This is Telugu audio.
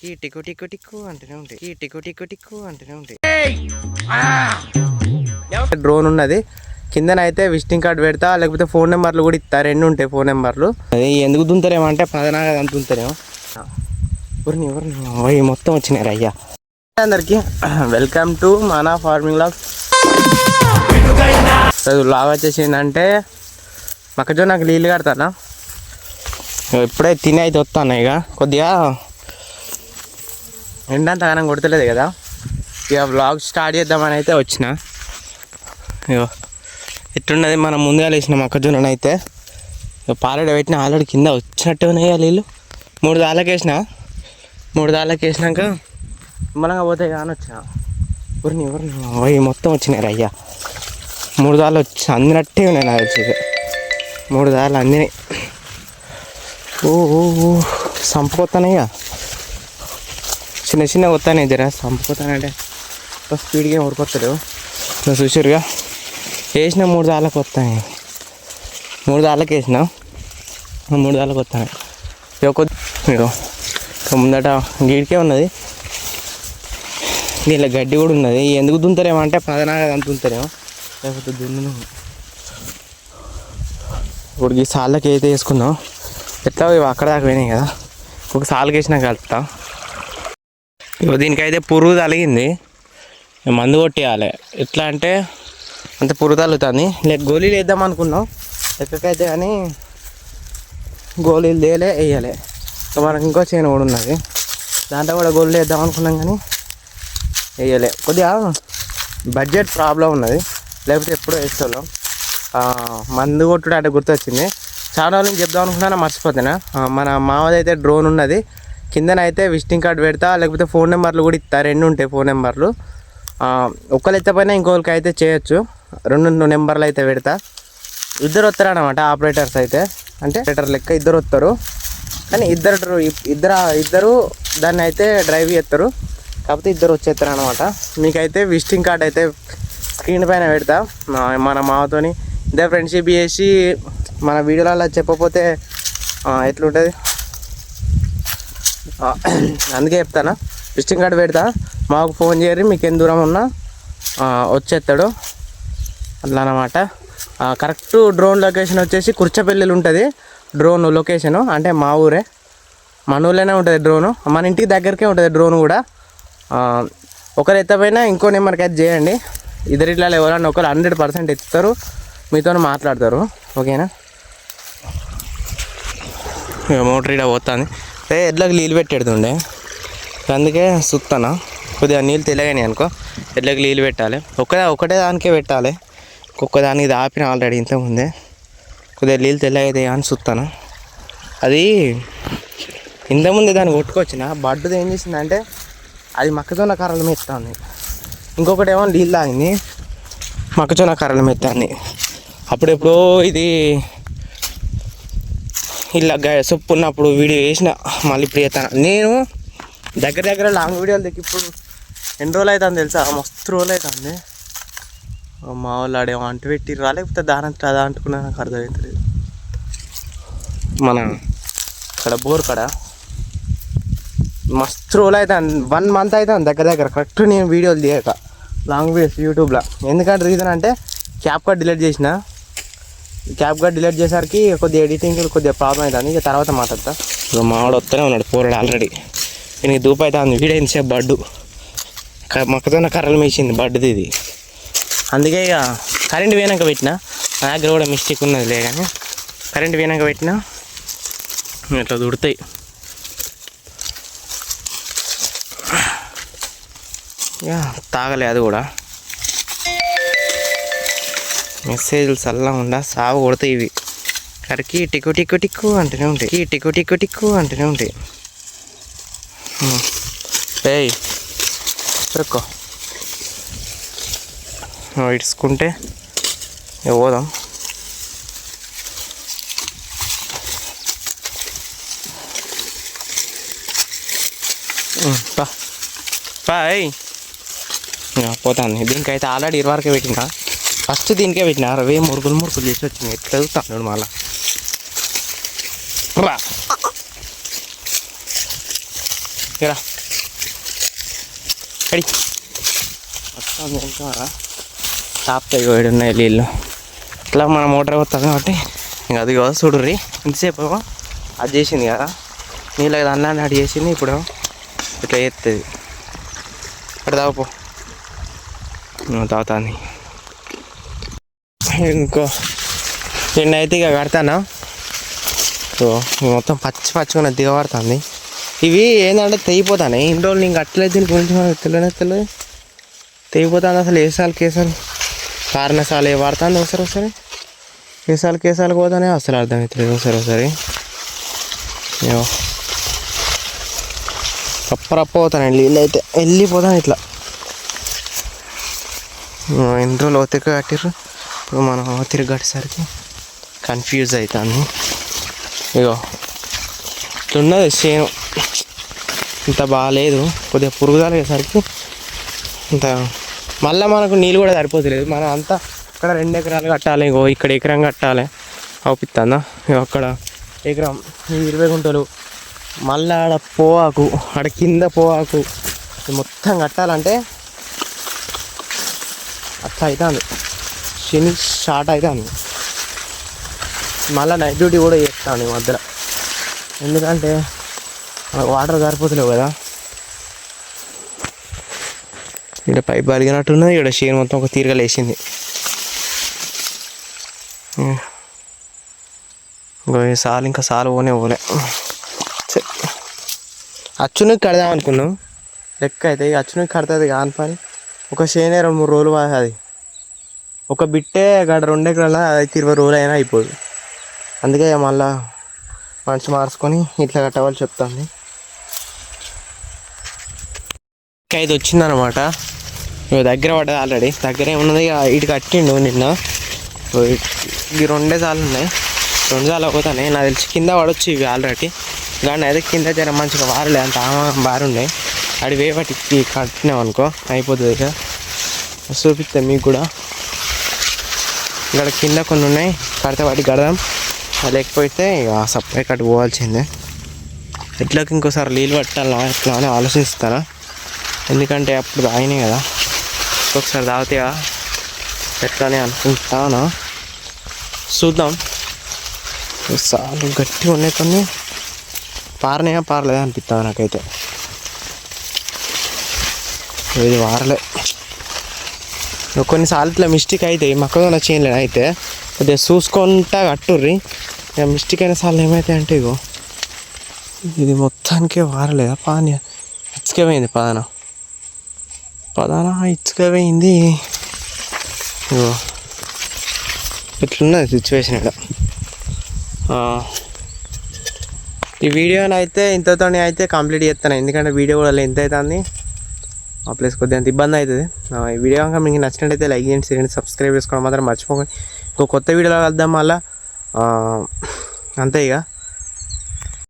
టిక్కు టిక్కు టిక్కు అంటూనే ఉంటాయి టిక్కు టిక్కు టిక్కు అంటూనే ఉంటాయి. డ్రోన్ ఉన్నది కిందనైతే విజిటింగ్ కార్డు పెడతా, లేకపోతే ఫోన్ నెంబర్లు కూడా ఇస్తా. రెండు ఉంటాయి ఫోన్ నెంబర్లు. అది ఎందుకు దుంతారేమో అంటే పదనాగా అంత దుంతారేమో. ఎవరిని మొత్తం వచ్చినారు అయ్యా. అందరికి వెల్కమ్ టు మన ఫార్మింగ్ లాగ్స్. లాగ్ వచ్చేసి ఏంటంటే మొక్కజొన్నకు నీళ్ళు కడతానా. ఇప్పుడే తిని అయితే వస్తాను. ఇక కొద్దిగా ఎండంత కాలం కొడతలేదు కదా, ఇక వ్లాగ్ స్టార్ట్ చేద్దామని అయితే వచ్చిన. ఇగో ఎట్టున్నది మనం ముందుగా వేసిన మొక్కజొన్న అయితే ఇక పాలెడ పెట్టిన ఆల్రెడీ కింద వచ్చినట్టు ఉన్నాయి నీళ్ళు. 3 దాళ్ళకి వేసిన. 3 దాళ్ళకి వేసినాక నిమ్మలంగా పోతాయి కానీ వచ్చిన. ఎవరిని మొత్తం వచ్చినారు అయ్యా. 3 దాళ్ళు వచ్చి అందినట్టే ఉన్నాయి నాకు వచ్చి. 3 దాళ్ళు అందినాయి. ఓ సంపుకొస్తానయ్యా. చిన్న చిన్న కొత్తానే జరా సంపుకొస్తానంటే స్పీడ్గా ఊరుకొస్తాడు. చూసారుగా వేసిన 3 దాళ్ళకి వస్తాయి. 3 దాళ్ళకి వేసిన 3 దాళ్ళకి వస్తాయి. ఇక ముందట గీడికే ఉన్నది, దీనిలో గడ్డి కూడా ఉన్నది. ఎందుకు దుంతారేమో అంటే పదనాగా అంత దుంతారేమో, లేకపోతే దున్ను. ఇప్పుడు ఈ సాళ్ళకి అయితే వేసుకున్నాం. ఎట్లా ఇవి అక్కడ దాకా పోయినాయి కదా, ఒక సాళ్ళకి వేసినా కలుపుతా. ఇక దీనికైతే పురుగు తలిగింది, మందు కొట్టేయాలి. ఎట్లా అంటే అంత పురుగు తలుగుతుంది. లేక గోళీలు వేద్దాం అనుకున్నాం ఎక్కడికైతే, కానీ గోళీలు తేలే వేయాలి. మనకు ఇంకో చేను కూడా ఉన్నది, దాంట్లో కూడా గోళీలు వేద్దాం అనుకున్నాం కానీ వేయలే. కొద్దిగా బడ్జెట్ ప్రాబ్లం ఉన్నది, లేకపోతే ఎప్పుడో వేస్తాం. మందు కొట్టుడు అంటే గుర్తొచ్చింది. చాలా రోజులు చెప్దాం అనుకున్నా మర్చిపోతున్నా. మన మావదైతే డ్రోన్ ఉన్నది, కిందనైతే విజిటింగ్ కార్డు పెడతా, లేకపోతే ఫోన్ నెంబర్లు కూడా ఇస్తా. 2 ఉంటాయి ఫోన్ నెంబర్లు. ఒక్కరు ఎత్తపోయినా ఇంకొకరికి అయితే చేయొచ్చు. 2 నెంబర్లు అయితే పెడతా. ఇద్దరు వస్తారు అన్నమాట ఆపరేటర్స్ అయితే, అంటే ఆపరేటర్ లెక్క ఇద్దరు వస్తారు. కానీ ఇద్దరు దాన్ని అయితే డ్రైవ్ చేస్తారు, కాకపోతే ఇద్దరు వచ్చేస్తారు అనమాట. మీకైతే విజిటింగ్ కార్డ్ అయితే స్క్రీన్ పైన పెడతా. మన మావతోని ఇద్దరు ఫ్రెండ్షిప్ చేసి మన వీడియోలలో చెప్పకపోతే ఎట్లుంటుంది, అందుకే చెప్తాను. విజిటింగ్ కార్డు పెడతా, మాకు ఫోన్ చేయరు, మీకు ఎంత దూరం ఉన్నా వచ్చేస్తాడు అట్లా అన్నమాట. కరెక్ట్ డ్రోన్ లొకేషన్ వచ్చేసి కుర్చపల్లిలో ఉంటుంది డ్రోన్ లొకేషను. అంటే మా ఊరే, మన ఊళ్ళోనే ఉంటుంది డ్రోను. మన ఇంటికి దగ్గరికే ఉంటుంది డ్రోన్ కూడా. ఒకరు ఎత్తపోయినా ఇంకో నెంబర్కి అయితే చేయండి. ఇద్దరిట్లా ఎవరన్నా ఒకరు 100% ఎత్తుతారు, మీతో మాట్లాడతారు. ఓకేనా. ఇక మోటర్ ఇక్కడ పోతుంది. ఎడ్లకు నీళ్ళు పెట్టేడుతుండే, అందుకే చూస్తాను. కొద్దిగా నీళ్ళు తెలియగానే అనుకో ఎడ్లకు నీళ్ళు పెట్టాలి. ఒకటే దానికే పెట్టాలి, ఒక్కొక్క దానికి ఇది ఆపిన ఆల్రెడీ ఇంతకుముందే. కొద్దిగా నీళ్ళు తెల్లగైతే అని చూస్తాను. అది ఇంతకుముందే దాన్ని కొట్టుకొచ్చిన బడ్డుది ఏం చేసిందంటే అది మొక్కజొన్న కర్రలు మెత్తాంది, ఇంకొకటి ఏమో నీళ్ళు తాగింది మొక్కజొన్న కర్రలు మెత్తాంది. అప్పుడెప్పుడో ఇది ఇలా సొప్పు ఉన్నప్పుడు వీడియో వేసిన, మళ్ళీ ఇప్పుడు చేస్తాను. నేను దగ్గర లాంగ్ వీడియోలు దగ్గర ఇప్పుడు ఎన్ని రోజులు అవుతుంది తెలుసా, మస్తు రోజులు అవుతుంది. మా వాళ్ళు ఆడేమో అంటు పెట్టి రాలేకపోతే దానంతా అదా అంటుకున్నా నాకు అర్థమవుతుంది. మన ఇక్కడ బోర్ కడ మస్తు రోజులు అవుతుంది, 1 month అవుతుంది దగ్గర కరెక్ట్ నేను వీడియోలు తీయక, లాంగ్ వీడియోస్ యూట్యూబ్లో. ఎందుకంటే రీజన్ అంటే క్యాప్ కార్డ్ డిలీట్ చేసిన. క్యాప్ కార్డ్ డిలీట్ చేసరికి కొద్దిగా ఎడిటింగ్ కొద్దిగా ప్రాబ్లం అవుతుంది. ఇక తర్వాత మాట్లాడతా. ఇక మావాడు వస్తూనే ఉన్నాడు పోరాడు ఆల్రెడీ. దీనికి దూపు అవుతుంది. వీడైంది సేపు బడ్డు మొక్కజొన్న కర్రలు మేసింది బడ్డుది ఇది. అందుకే ఇక కరెంట్ పోయినాక పెట్టిన, నా దగ్గర కూడా మిస్టేక్ ఉన్నది లే, కానీ కరెంట్ పోయినాక పెట్టినా ఇట్లా దుడతాయి. ఇక తాగలే అది కూడా. మెసేజ్లు చల్లగా ఉండా సాగు కొడతాయి ఇవి. కరికి టిక్కు టిక్కు టిక్కు అంటూనే ఉంటాయి టిక్కు టిక్కు టిక్కు అంటూనే ఉంటాయి. ఏయ్ చెక్కో ఇడ్చుకుంటే పోదాం. బాయ్ పోతాను. దీనికైతే ఆల్రెడీ 20 వరకే పెట్టినా. ఫస్ట్ దీనికే పెట్టిన 60 మురుకులు చేసి వచ్చింది. ఎట్లా చదువుతాను మళ్ళా రా. అడి మొత్తం ఇంకా తాపుతాయి వేడున్నాయి నీళ్ళు. ఇట్లా మన మోటార్ వస్తాం కాబట్టి ఇంకా అది కదా చూడుర్రి. ఇంతసేపు అది చేసింది కదా నీళ్ళకి అన్నాన్ని అటు చేసింది. ఇప్పుడు ఇట్లా చేస్తుంది. అటు తాగుపో తాగుతాను. ఇంకో నిన్నైతే ఇక కడతానా మొత్తం పచ్చి పచ్చిగా దిగబడుతుంది. ఇవి ఏంటంటే తెగిపోతాయి. ఇన్ని రోజులు నేను కట్టలేదు. దీని గురించి మనకు తెలియదు తెగిపోతుంది. అసలు కేసాలు కారణసాలు ఏ వాడుతుంది ఒకసారి కేసాలు పోతానే అసలు అర్థమవుతుంది. ఒకసారి రప్ప పోతానండి నీళ్ళు అయితే వెళ్ళిపోతాను. ఇట్లా ఎన్ని రోజులు ఒత్తిక కట్టిర్రు. ఇప్పుడు మనం తిరిగి కట్టేసరికి కన్ఫ్యూజ్ అవుతుంది. ఇగో ఇట్లున్నది చేను. ఇంత బాగాలేదు. కొద్దిగా పురుగుదల అయ్యేసరికి ఇంత మళ్ళీ మనకు నీళ్ళు కూడా సరిపోతలేదు. మనం అంతా అక్కడ 2 ఎకరాలు కట్టాలి. ఇగో ఇక్కడ ఎకరం కట్టాలి అవుపిస్తుందా. అక్కడ ఎకరం 20 గుంటలు. మళ్ళీ ఆడ పోవాకు, ఆడ కింద పోవాకు మొత్తం కట్టాలంటే అట్లా అవుతుంది. శని స్టార్ట్ అవుతుంది. మళ్ళీ నైట్ డ్యూటీ కూడా చేస్తాను ఈ మధ్యలో. ఎందుకంటే మనకు వాటర్ సరిపోతలేవు కదా. ఇక్కడ పైప్ బలిగినట్టున్నది. ఇక్కడ షేర్ మొత్తం ఒక తీరుగా లేచింది. ఇంకా సాలు పోలే. అచ్చునికి కడదాం అనుకున్నాం. లెక్క అయితే ఇక అచ్చునికి కడుతుంది కాని పని. ఒక షేనే 2-3 రోజులు అది. ఒక బిట్టే గడ 2 ఎకరాల 20 రోజులు అయినా అయిపోదు. అందుకే మళ్ళా మంచి మార్చుకొని ఇట్లా కట్టవాలి చెప్తాను. ఇది వచ్చిందనమాట. దగ్గర పడ్డది ఆల్రెడీ. దగ్గర ఏమున్నది ఇటు కట్టిండు నిన్న. ఈ 2 సార్లు ఉన్నాయి. 2 సార్లు అవుతాయి నాకు తెలిసి. కింద పడవచ్చు ఇవి ఆల్రెడీ. కానీ అయితే కింద జర మంచిగా వారలే అంత బారున్నాయి. అడి వేపటికి కట్టినాం అనుకో అయిపోతుంది. ఇక చూపిస్తాం మీకు కూడా. ఇక్కడ కింద కొన్ని ఉన్నాయి. కడితే వాటికి కడదాం. లేకపోతే ఇక సప్లై కట్టు పోవాల్సిందే. ఎట్లకి ఇంకోసారి నీళ్ళు పట్టాలా ఎట్లా అని ఆలోచిస్తారా. ఎందుకంటే అప్పుడు తాగినాయి కదా. ఒకసారి తాగితే ఎట్లా అని అనుకుంటానా. చూద్దాం. సార్లు గట్టిగా ఉన్నాయి. కొన్ని పారలేదా అనిపిస్తుంది నాకైతే. ఇది వారలే. కొన్నిసార్లు ఇట్లా మిస్టేక్ అవుతాయి. మొక్కజొన్న చేనులే అయితే కొద్దిగా చూసుకుంటా కట్టుర్రి. ఇక మిస్టేక్ అయిన సార్లు ఏమవుతాయి అంటే ఇగో ఇది మొత్తానికే వారలేదా. పానీ ఇచ్చుకపోయింది. పదాన ఇచ్చుకపోయింది. ఇగో ఇట్లున్నది సిచ్యువేషన్ ఇక్కడ. ఈ వీడియోని అయితే ఇంతతో అయితే కంప్లీట్ చేస్తాను. ఎందుకంటే వీడియో కూడా లెంత్ అవుతుంది. ఆ ప్లేస్ కొద్దిగా అంత ఇబ్బంది అవుతుంది. ఈ వీడియో కనుక మీకు నచ్చినట్టయితే లైక్ చేయండి, సబ్స్క్రైబ్ చేసుకోవడం మాత్రం మర్చిపోకండి. ఇంకో కొత్త వీడియోలో కలుద్దాం మళ్ళీ. అంతే ఇక.